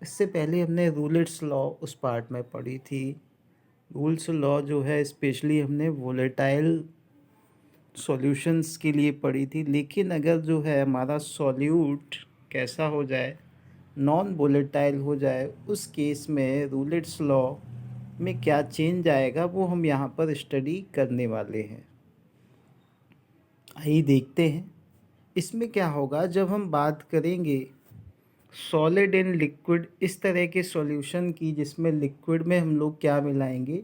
इससे पहले हमने रूलेट्स लॉ उस पार्ट में पढ़ी थी। रूल्स लॉ जो है स्पेशली हमने वोलेटाइल सॉल्यूशंस के लिए पढ़ी थी, लेकिन अगर जो है हमारा सॉल्यूट कैसा हो जाए, नॉन वोलेटाइल हो जाए, उस केस में रूलेट्स लॉ में क्या चेंज आएगा वो हम यहाँ पर स्टडी करने वाले हैं। आइए देखते हैं इसमें क्या होगा जब हम बात करेंगे सॉलिड एंड लिक्विड इस तरह के सॉल्यूशन की, जिसमें लिक्विड में हम लोग क्या मिलाएंगे,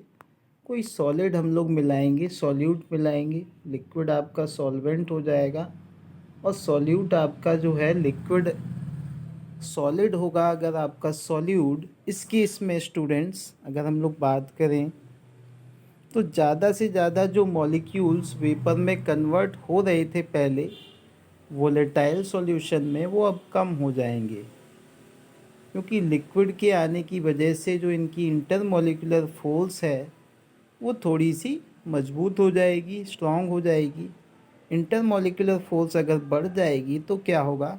कोई सॉलिड हम लोग मिलाएंगे, सॉल्यूट मिलाएंगे, लिक्विड आपका सॉल्वेंट हो जाएगा और सॉल्यूट आपका जो है लिक्विड सॉलिड होगा। अगर आपका सॉल्यूट इस केस में स्टूडेंट्स अगर हम लोग बात करें तो ज़्यादा से ज़्यादा जो मॉलिक्यूल्स वेपर में कन्वर्ट हो रहे थे पहले वोलेटाइल सॉल्यूशन में, वो अब कम हो जाएंगे, क्योंकि लिक्विड के आने की वजह से जो इनकी इंटरमॉलिक्यूलर फोर्स है वो थोड़ी सी मजबूत हो जाएगी, स्ट्रांग हो जाएगी। इंटरमॉलिक्यूलर फोर्स अगर बढ़ जाएगी तो क्या होगा,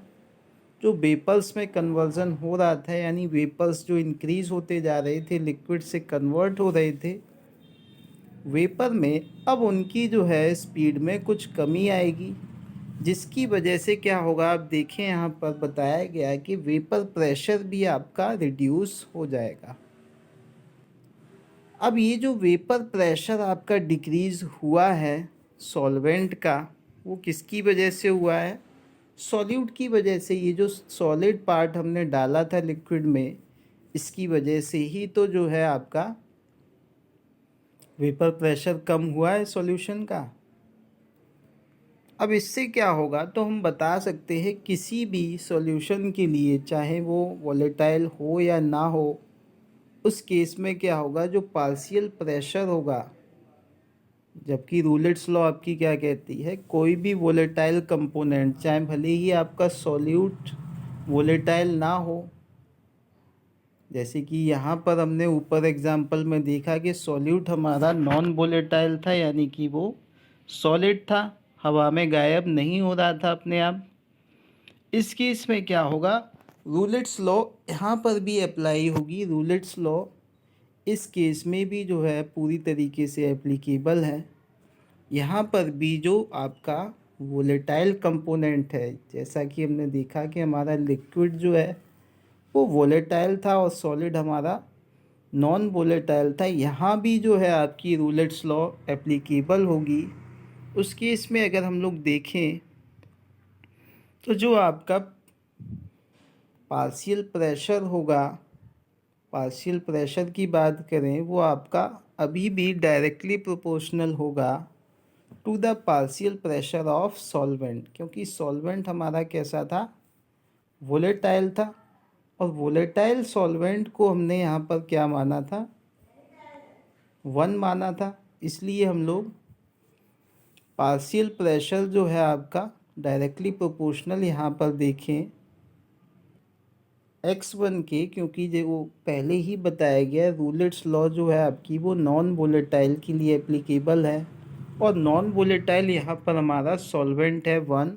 जो वेपर्स में कन्वर्जन हो रहा था, यानी वेपर्स जो इंक्रीज होते जा रहे थे, लिक्विड से कन्वर्ट हो रहे थे वेपर में, अब उनकी जो है स्पीड में कुछ कमी आएगी, जिसकी वजह से क्या होगा, आप देखें यहाँ पर बताया गया है कि वेपर प्रेशर भी आपका रिड्यूस हो जाएगा। अब ये जो वेपर प्रेशर आपका डिक्रीज़ हुआ है सॉल्वेंट का, वो किसकी वजह से हुआ है, सॉल्यूट की वजह से। ये जो सॉलिड पार्ट हमने डाला था लिक्विड में, इसकी वजह से ही तो जो है आपका वेपर प्रेशर कम हुआ है सॉल्यूशन का। अब इससे क्या होगा, तो हम बता सकते हैं किसी भी सॉल्यूशन के लिए, चाहे वो वोलेटाइल हो या ना हो, उस केस में क्या होगा, जो पार्शियल प्रेशर होगा, जबकि रूलेट्स लॉ आपकी क्या कहती है, कोई भी वोलेटाइल कंपोनेंट, चाहे भले ही आपका सॉल्यूट वोलेटाइल ना हो, जैसे कि यहाँ पर हमने ऊपर एग्जांपल में देखा कि सॉल्यूट हमारा नॉन वोलेटाइल था, यानी कि वो सॉलिड था, हवा में गायब नहीं हो रहा था अपने आप। इस केस में क्या होगा, रूलेट्स लॉ यहाँ पर भी अप्लाई होगी। रूलेट्स लॉ इस केस में भी जो है पूरी तरीके से एप्लीकेबल है। यहाँ पर भी जो आपका वोलेटाइल कंपोनेंट है, जैसा कि हमने देखा कि हमारा लिक्विड जो है वो वोलेटाइल था और सॉलिड हमारा नॉन वोलेटाइल था, यहाँ भी जो है आपकी रूलेट्स लॉ एप्लीकेबल होगी। उस केस में अगर हम लोग देखें तो जो आपका पार्शियल प्रेशर होगा, पार्शियल प्रेशर की बात करें, वो आपका अभी भी डायरेक्टली प्रोपोर्शनल होगा to the partial pressure of solvent, क्योंकि सॉल्वेंट हमारा कैसा था, वोलेटाइल था, और वोलेटाइल सॉल्वेंट को हमने यहाँ पर क्या माना था, 1 माना था। इसलिए हम लोग पार्शियल प्रेशर जो है आपका डायरेक्टली प्रोपोर्शनल यहाँ पर देखें x1 के, क्योंकि जो वो पहले ही बताया गया रूलेट्स लॉ जो है आपकी वो नॉन वोलेटाइल के लिए एप्लीकेबल है, और नॉन वोलेटाइल यहाँ पर हमारा सॉल्वेंट है 1,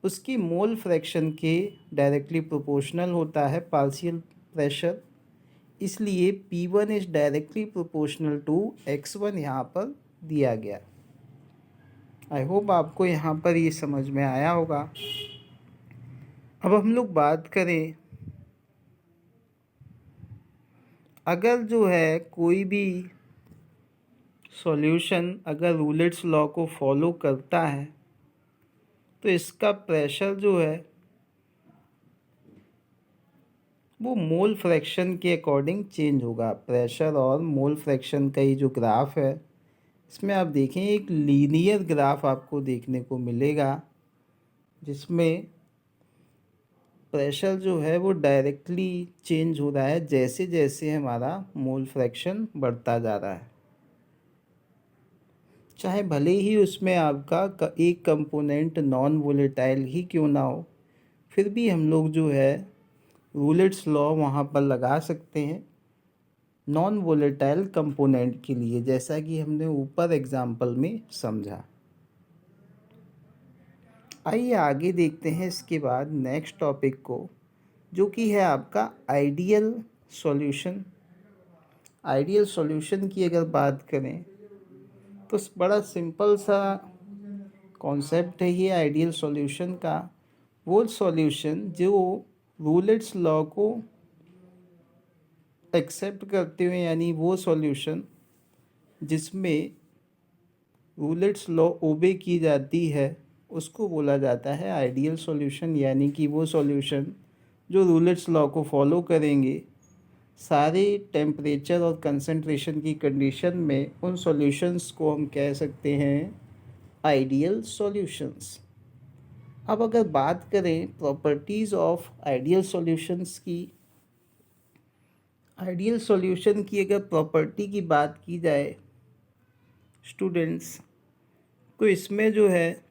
उसकी मोल फ्रैक्शन के डायरेक्टली प्रोपोर्शनल होता है पार्शियल प्रेशर, इसलिए P1 is directly proportional to x1 यहाँ पर दिया गया। आई होप आपको यहाँ पर ये समझ में आया होगा। अब हम लोग बात करें, अगर जो है कोई भी सॉल्यूशन अगर रूलेट्स लॉ को फॉलो करता है तो इसका प्रेशर जो है वो मोल फ्रैक्शन के अकॉर्डिंग चेंज होगा। प्रेशर और मोल फ्रैक्शन का ये जो ग्राफ है, इसमें आप देखें एक लीनियर ग्राफ आपको देखने को मिलेगा, जिसमें प्रेशर जो है वो डायरेक्टली चेंज हो रहा है जैसे जैसे हमारा मोल फ्रैक्शन बढ़ता जा रहा है। चाहे भले ही उसमें आपका एक कंपोनेंट नॉन वोलेटाइल ही क्यों ना हो, फिर भी हम लोग जो है रूलेट्स लॉ वहाँ पर लगा सकते हैं नॉन वोलेटाइल कंपोनेंट के लिए, जैसा कि हमने ऊपर एग्जाम्पल में समझा। आइए आगे देखते हैं इसके बाद नेक्स्ट टॉपिक को, जो कि है आपका आइडियल सॉल्यूशन। आइडियल सॉल्यूशन की अगर बात करें तो बड़ा सिंपल सा कॉन्सेप्ट है ये आइडियल सॉल्यूशन का। वो सॉल्यूशन जो रूलेट्स लॉ को एक्सेप्ट करते हुए, यानी वो सॉल्यूशन जिसमें रूलेट्स लॉ ओबे की जाती है, उसको बोला जाता है आइडियल सॉल्यूशन। यानी कि वो सॉल्यूशन जो रूलेट्स लॉ को फॉलो करेंगे सारे टेम्परेचर और कंसंट्रेशन की कंडीशन में, उन सॉल्यूशंस को हम कह सकते हैं आइडियल सॉल्यूशंस। अब अगर बात करें प्रॉपर्टीज़ ऑफ आइडियल सॉल्यूशंस की, आइडियल सॉल्यूशन की अगर प्रॉपर्टी की बात की जाए स्टूडेंट्स, तो इसमें जो है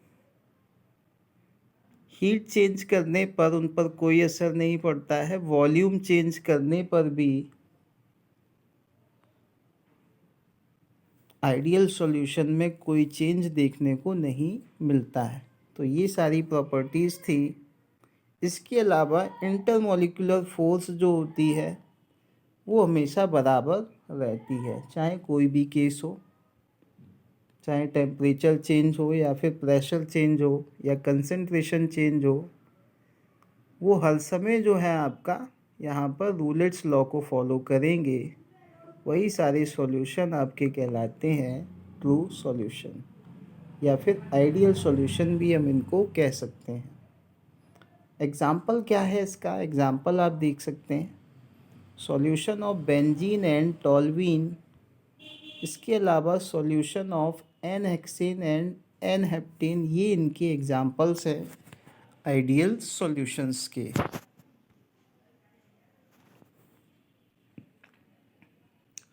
हीट चेंज करने पर उन पर कोई असर नहीं पड़ता है, वॉल्यूम चेंज करने पर भी आइडियल सॉल्यूशन में कोई चेंज देखने को नहीं मिलता है। तो ये सारी प्रॉपर्टीज़ थी। इसके अलावा इंटरमॉलिक्यूलर फोर्स जो होती है वो हमेशा बराबर रहती है, चाहे कोई भी केस हो, चाहे टेम्परेचर चेंज हो या फिर प्रेशर चेंज हो या कंसंट्रेशन चेंज हो, वो हर समय जो है आपका यहाँ पर रूलेट्स लॉ को फॉलो करेंगे। वही सारे सॉल्यूशन आपके कहलाते हैं ट्रू सॉल्यूशन, या फिर आइडियल सॉल्यूशन भी हम इनको कह सकते हैं। एग्जाम्पल क्या है इसका? एग्जाम्पल आप देख सकते हैं, solution of benzene and toluene. इसके अलावा solution of n hexane and n heptane, ये इनके एग्जाम्पल्स हैं आइडियल सॉल्यूशंस के।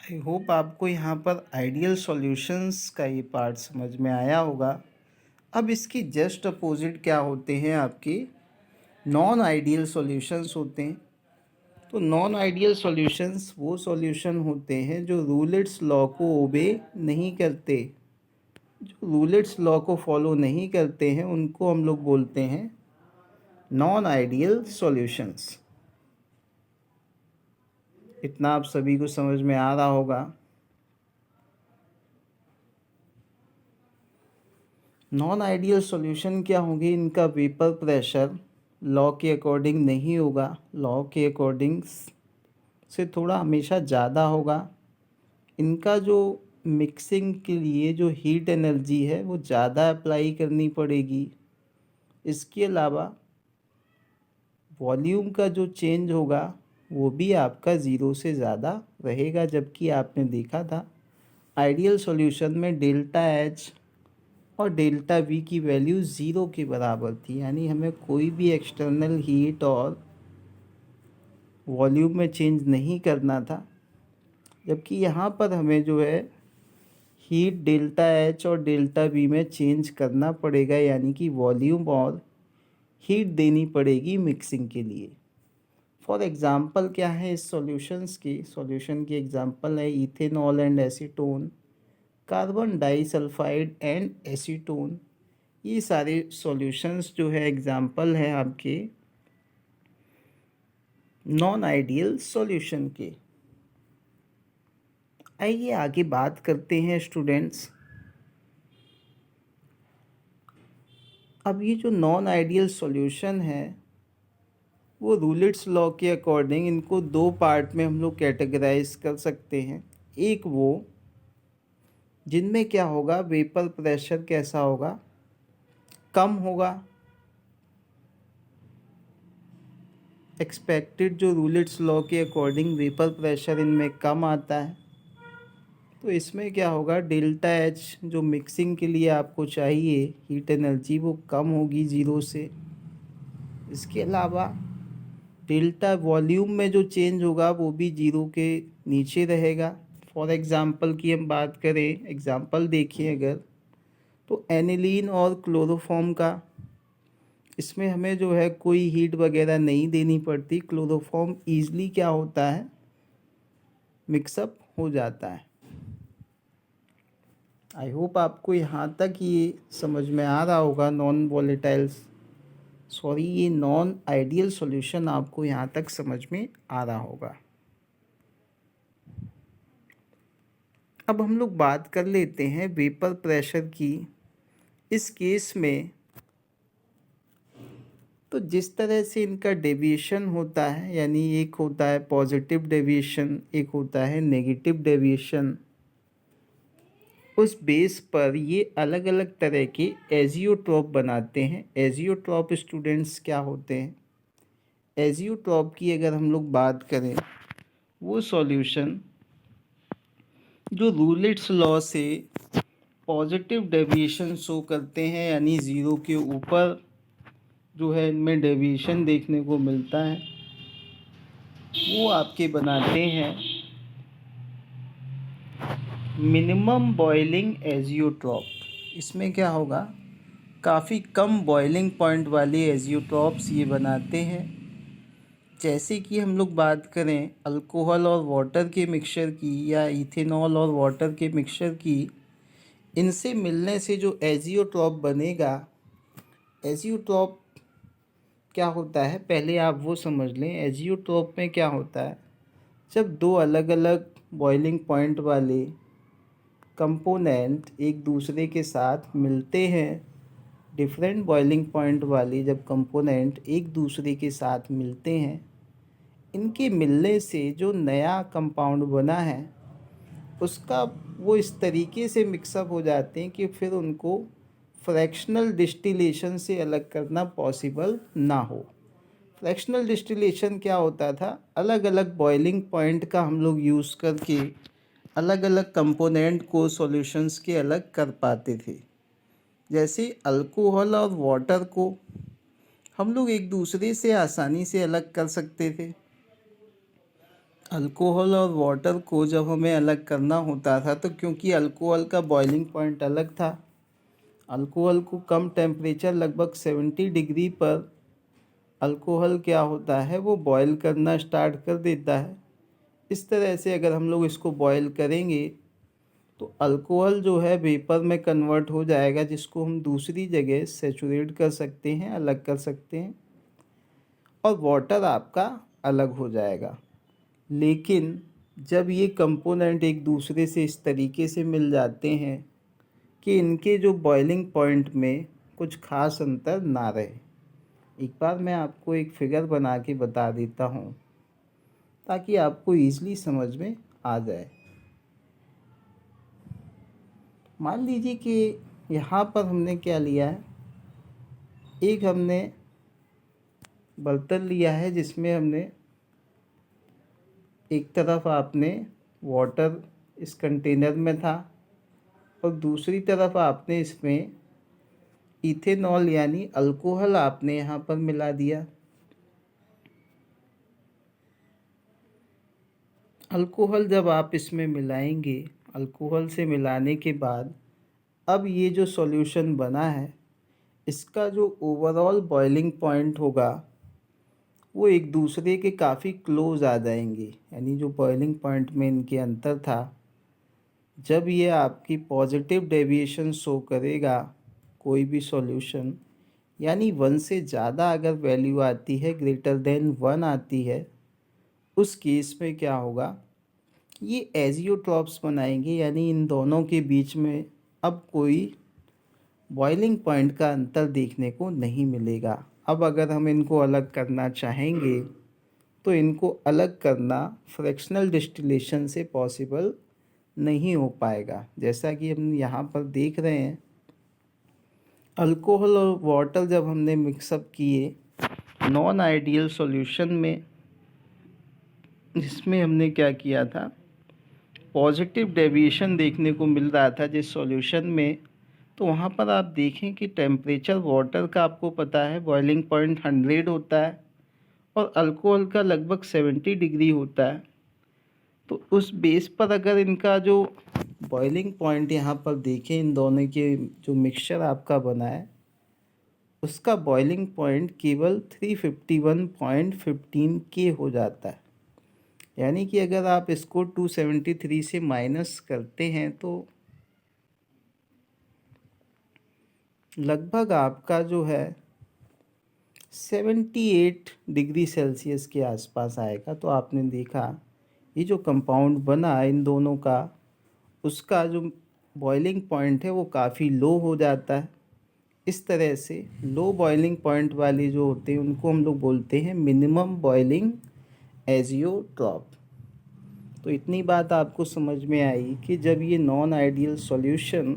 आई होप आपको यहाँ पर आइडियल सॉल्यूशंस का ये पार्ट समझ में आया होगा। अब इसकी जस्ट अपोजिट क्या होते हैं? आपके नॉन आइडियल सॉल्यूशंस होते हैं। तो नॉन आइडियल सॉल्यूशंस वो सॉल्यूशन होते हैं जो रूलेट्स लॉ को ओबे नहीं करते। जो रूलेट्स लॉ को फॉलो नहीं करते हैं उनको हम लोग बोलते हैं नॉन आइडियल सॉल्यूशंस। इतना आप सभी को समझ में आ रहा होगा। नॉन आइडियल सॉल्यूशन क्या होंगे? इनका वेपर प्रेशर लॉ के अकॉर्डिंग नहीं होगा, लॉ के अकॉर्डिंग से थोड़ा हमेशा ज़्यादा होगा। इनका जो मिक्सिंग के लिए जो हीट एनर्जी है वो ज़्यादा अप्लाई करनी पड़ेगी। इसके अलावा वॉल्यूम का जो चेंज होगा वो भी आपका ज़ीरो से ज़्यादा रहेगा, जबकि आपने देखा था आइडियल सॉल्यूशन में डेल्टा एच और डेल्टा वी की वैल्यू ज़ीरो के बराबर थी। यानी हमें कोई भी एक्सटर्नल हीट और वॉल्यूम में चेंज नहीं करना था, जबकि यहाँ पर हमें जो है हीट डेल्टा एच और डेल्टा वी में चेंज करना पड़ेगा, यानी कि वॉल्यूम और हीट देनी पड़ेगी मिक्सिंग के लिए। फॉर एग्ज़ाम्पल क्या है इस सॉल्यूशंस की? सॉल्यूशन की एग्ज़ाम्पल है ethanol and acetone, carbon disulphide and acetone. ये सारे सॉल्यूशंस जो है एग्ज़ाम्पल है आपके नॉन आइडियल सॉल्यूशन के। आइए आगे बात करते हैं स्टूडेंट्स। अब ये जो नॉन आइडियल सॉल्यूशन है वो रूलेट्स लॉ के अकॉर्डिंग इनको दो पार्ट में हम लोग कैटेगराइज कर सकते हैं। एक वो जिनमें क्या होगा, वेपर प्रेशर कैसा होगा? कम होगा। एक्सपेक्टेड जो रूलेट्स लॉ के अकॉर्डिंग वेपर प्रेशर इनमें कम आता है, तो इसमें क्या होगा, डेल्टा एच जो मिक्सिंग के लिए आपको चाहिए हीट एनर्जी वो कम होगी ज़ीरो से। इसके अलावा डेल्टा वॉल्यूम में जो चेंज होगा वो भी ज़ीरो के नीचे रहेगा। फॉर एग्ज़ाम्पल की हम बात करें, एग्ज़ाम्पल देखिए अगर, तो एनिलीन और क्लोरोफॉर्म का, इसमें हमें जो है कोई हीट वगैरह नहीं देनी पड़ती। क्लोरोफॉर्म ईज़िली क्या होता है, मिक्सअप हो जाता है। आई होप आपको यहाँ तक ये समझ में आ रहा होगा नॉन वॉलेटाइल्स सॉरी, ये नॉन आइडियल सॉल्यूशन आपको यहाँ तक समझ में आ रहा होगा। अब हम लोग बात कर लेते हैं वेपर प्रेशर की। इस केस में तो जिस तरह से इनका डेविएशन होता है, यानी एक होता है पॉजिटिव डेविएशन, एक होता है नेगेटिव डेविएशन, उस बेस पर ये अलग अलग तरह के एजियोट्रॉप बनाते हैं। एजियोट्रॉप स्टूडेंट्स क्या होते हैं? एजियोट्रॉप की अगर हम लोग बात करें, वो सॉल्यूशन जो रूलेट्स लॉ से पॉजिटिव डेविएशन शो करते हैं, यानी ज़ीरो के ऊपर जो है इनमें डेविएशन देखने को मिलता है, वो आपके बनाते हैं मिनिमम बॉइलिंग एजियोट्रॉप। इसमें क्या होगा, काफ़ी कम बॉइलिंग पॉइंट वाले एजियोट्रॉप्स ये बनाते हैं। जैसे कि हम लोग बात करें अल्कोहल और वाटर के मिक्सचर की, या इथेनॉल और वाटर के मिक्सचर की, इनसे मिलने से जो एजियोट्रॉप बनेगा, एजियोट्रॉप क्या होता है पहले आप वो समझ लें। एजियोट्रॉप में क्या होता है, जब दो अलग अलग बॉइलिंग पॉइंट वाले कंपोनेंट एक दूसरे के साथ मिलते हैं, डिफरेंट बॉइलिंग पॉइंट वाले जब कंपोनेंट एक दूसरे के साथ मिलते हैं, इनके मिलने से जो नया कंपाउंड बना है उसका वो इस तरीके से मिक्सअप हो जाते हैं कि फिर उनको फ्रैक्शनल डिस्टिलेशन से अलग करना पॉसिबल ना हो। फ्रैक्शनल डिस्टिलेशन क्या होता था, अलग अलग बॉइलिंग पॉइंट का हम लोग यूज़ करके अलग अलग कंपोनेंट को सॉल्यूशंस के अलग कर पाते थे। जैसे अल्कोहल और वाटर को हम लोग एक दूसरे से आसानी से अलग कर सकते थे। अल्कोहल और वाटर को जब हमें अलग करना होता था, तो क्योंकि अल्कोहल का बॉइलिंग पॉइंट अलग था, अल्कोहल को कम टेम्परेचर लगभग 70 डिग्री पर अल्कोहल क्या होता है, वो बॉयल करना स्टार्ट कर देता है। इस तरह से अगर हम लोग इसको बॉयल करेंगे तो अल्कोहल जो है वेपर में कन्वर्ट हो जाएगा, जिसको हम दूसरी जगह सेचुरेट कर सकते हैं, अलग कर सकते हैं, और वाटर आपका अलग हो जाएगा। लेकिन जब ये कंपोनेंट एक दूसरे से इस तरीके से मिल जाते हैं कि इनके जो बॉइलिंग पॉइंट में कुछ खास अंतर ना रहे, एक बार मैं आपको एक फिगर बना के बता देता हूँ ताकि आपको ईज़िली समझ में आ जाए। मान लीजिए कि यहाँ पर हमने क्या लिया है, एक हमने बर्तन लिया है जिसमें हमने एक तरफ आपने वाटर इस कंटेनर में था और दूसरी तरफ आपने इसमें इथेनॉल यानी अल्कोहल आपने यहाँ पर मिला दिया। अल्कोहल जब आप इसमें मिलाएंगे, अल्कोहल से मिलाने के बाद अब ये जो सॉल्यूशन बना है, इसका जो ओवरऑल बॉइलिंग पॉइंट होगा वो एक दूसरे के काफ़ी क्लोज आ जाएंगे। यानी जो बॉइलिंग पॉइंट में इनके अंतर था, जब ये आपकी पॉजिटिव डेविएशन शो करेगा कोई भी सॉल्यूशन, यानी 1 से ज़्यादा अगर वैल्यू आती है, ग्रेटर देन 1 आती है, उस केस में क्या होगा, ये एजियोट्रॉप्स बनाएंगे, यानी इन दोनों के बीच में अब कोई बॉइलिंग पॉइंट का अंतर देखने को नहीं मिलेगा। अब अगर हम इनको अलग करना चाहेंगे तो इनको अलग करना फ्रैक्शनल डिस्टिलेशन से पॉसिबल नहीं हो पाएगा। जैसा कि हम यहाँ पर देख रहे हैं, अल्कोहल और वाटर जब हमने मिक्सअप किए नॉन आइडियल सॉल्यूशन में, जिसमें हमने क्या किया था, पॉजिटिव डेविएशन देखने को मिल रहा था जिस सॉल्यूशन में, तो वहाँ पर आप देखें कि टेम्परेचर वाटर का आपको पता है बॉइलिंग पॉइंट 100 होता है और अल्कोहल का लगभग 70 डिग्री होता है। तो उस बेस पर अगर इनका जो बॉइलिंग पॉइंट यहाँ पर देखें, इन दोनों के जो मिक्सचर आपका बना है उसका बॉइलिंग पॉइंट केवल 351.15 के हो जाता है। यानी कि अगर आप इसको 273 से माइनस करते हैं तो लगभग आपका जो है 78 डिग्री सेल्सियस के आसपास आएगा। तो आपने देखा ये जो कंपाउंड बना इन दोनों का, उसका जो बॉइलिंग पॉइंट है वो काफ़ी लो हो जाता है। इस तरह से लो बॉइलिंग पॉइंट वाली जो होते हैं उनको हम लोग बोलते हैं मिनिमम बॉइलिंग एजियोट्रॉप। तो इतनी बात आपको समझ में आई कि जब ये non ideal solution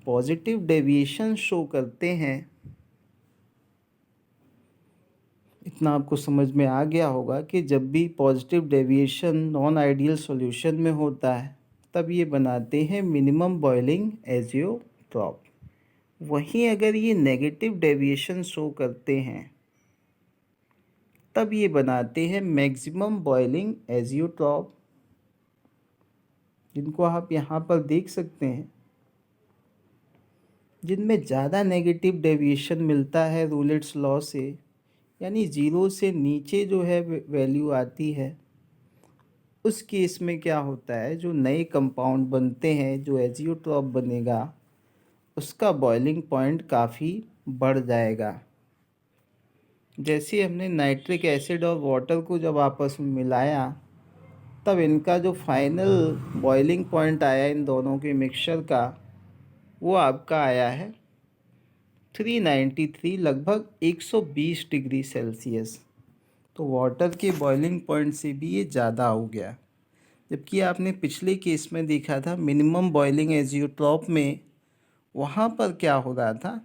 positive deviation show करते हैं, इतना आपको समझ में आ गया होगा कि जब भी positive deviation non ideal solution में होता है तब ये बनाते हैं मिनिमम बॉइलिंग एजियोट्रॉप। वहीं अगर ये नेगेटिव डेविएशन शो करते हैं तब ये बनाते हैं मैक्सिमम बॉइलिंग एजियोट्रॉप, जिनको आप यहाँ पर देख सकते हैं। जिनमें ज़्यादा नेगेटिव डेविएशन मिलता है रूलेट्स लॉ से, यानी ज़ीरो से नीचे जो है वैल्यू आती है, उस केस में क्या होता है, जो नए कंपाउंड बनते हैं, जो एजियोट्रॉप बनेगा, उसका बॉइलिंग पॉइंट काफ़ी बढ़ जाएगा। जैसे हमने नाइट्रिक एसिड और वाटर को जब आपस में मिलाया तब इनका जो फाइनल बॉइलिंग पॉइंट आया इन दोनों के मिक्सचर का, वो आपका आया है 393, लगभग 120 डिग्री सेल्सियस। तो वाटर के बॉइलिंग पॉइंट से भी ये ज़्यादा हो गया। जबकि आपने पिछले केस में देखा था मिनिमम बॉइलिंग एजियोट्रॉप में, वहाँ पर क्या हो रहा था,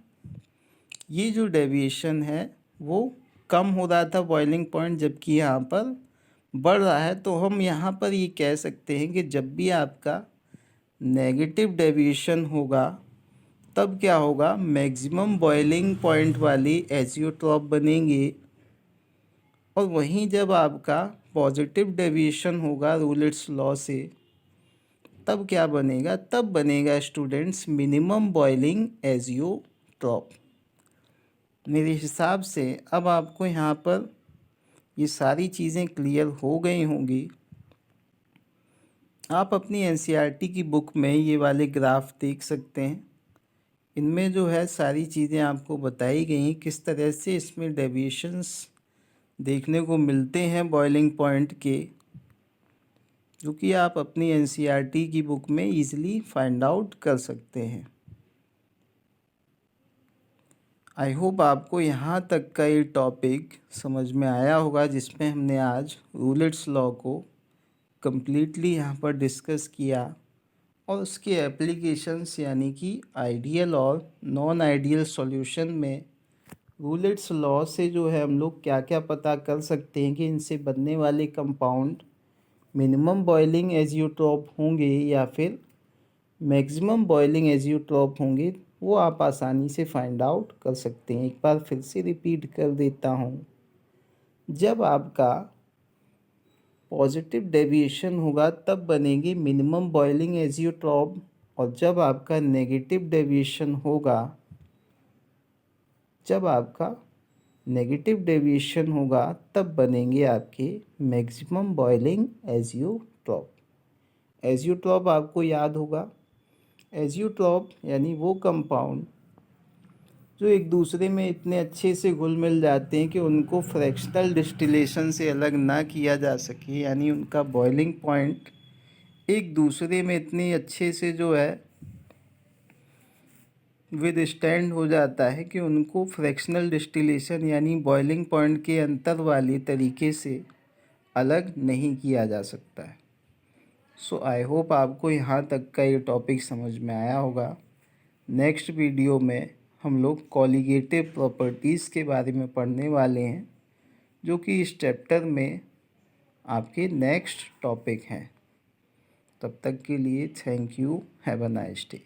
ये जो डेविएशन है वो कम हो रहा था बॉइलिंग पॉइंट, जबकि यहाँ पर बढ़ रहा है। तो हम यहाँ पर ये कह सकते हैं कि जब भी आपका नेगेटिव डेविएशन होगा तब क्या होगा, मैक्सिमम बॉइलिंग पॉइंट वाली एजियोट्रॉप बनेंगे। और वहीं जब आपका पॉजिटिव डेविएशन होगा रूलेट्स लॉ से, तब क्या बनेगा, तब बनेगा स्टूडेंट्स मिनिमम बॉइलिंग एजियोट्रॉप। मेरे हिसाब से अब आपको यहाँ पर ये सारी चीज़ें क्लियर हो गई होंगी। आप अपनी एनसीईआरटी की बुक में ये वाले ग्राफ देख सकते हैं। इनमें जो है सारी चीज़ें आपको बताई गई, किस तरह से इसमें डेविएशंस देखने को मिलते हैं बॉइलिंग पॉइंट के, जो कि आप अपनी एनसीईआरटी की बुक में इजीली फाइंड आउट कर सकते हैं। आई होप आपको यहाँ तक का ये टॉपिक समझ में आया होगा, जिसमें हमने आज रूलेट्स लॉ को कम्प्लीटली यहाँ पर डिस्कस किया और उसके एप्लीकेशंस, यानी कि आइडियल और नॉन आइडियल सॉल्यूशन में रूलेट्स लॉ से जो है हम लोग क्या क्या पता कर सकते हैं कि इनसे बनने वाले कंपाउंड मिनिमम बॉइलिंग एजियोट्रॉप होंगे या फिर मैक्सिमम बॉइलिंग एजियोट्रॉप होंगे, वो आप आसानी से फाइंड आउट कर सकते हैं। एक बार फिर से रिपीट कर देता हूँ, जब आपका पॉजिटिव डेविएशन होगा तब बनेगी मिनिमम बॉइलिंग एजियोट्रॉप, और जब आपका नेगेटिव डेविएशन होगा, जब आपका नेगेटिव डेविएशन होगा तब बनेंगे आपके मैक्सिमम बॉइलिंग एजियोट्रॉप। एजियोट्रॉप आपको याद होगा, एजियोट्रॉप यानी वो कंपाउंड जो एक दूसरे में इतने अच्छे से घुल मिल जाते हैं कि उनको फ्रैक्शनल डिस्टिलेशन से अलग ना किया जा सके, यानी उनका बॉइलिंग पॉइंट एक दूसरे में इतने अच्छे से जो है विद स्टैंड हो जाता है कि उनको फ्रैक्शनल डिस्टिलेशन यानी बॉइलिंग पॉइंट के अंतर वाले तरीके से अलग नहीं किया जा सकता है। सो आई होप आपको यहाँ तक का ये टॉपिक समझ में आया होगा। नेक्स्ट वीडियो में हम लोग कॉलिगेटिव प्रॉपर्टीज़ के बारे में पढ़ने वाले हैं, जो कि इस चैप्टर में आपके नेक्स्ट टॉपिक हैं। तब तक के लिए thank you, have a nice day.